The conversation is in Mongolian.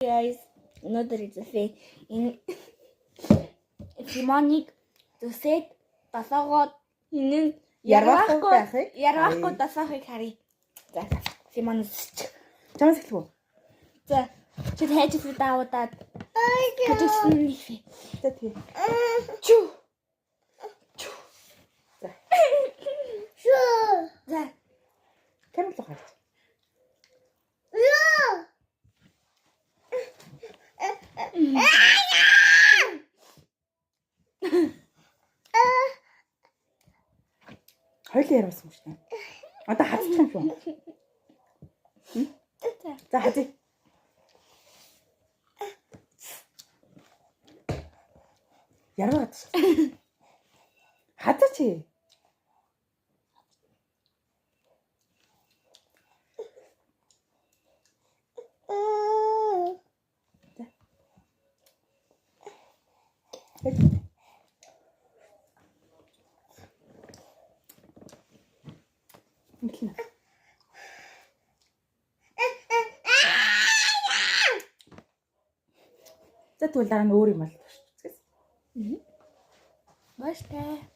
Guys, өнөөдөр эзэфээ энэ Симоник төсөөд тасаагоод хинэн ярахгүй тасаахыг харъя. За Симон чамаас эхлэв үү? За чи хайж ирсэн даавуудаад гэжсэн нэг. За тий. Чүү. За. Чүү. За. Камер руу харж. Хоёул ярамсан юм шиг байна. Одоо хазчих юм шүү. За хазъя. Ярмаад. Хазаач. За тэгвэл дараа нь өөр юм бол. Бааштай.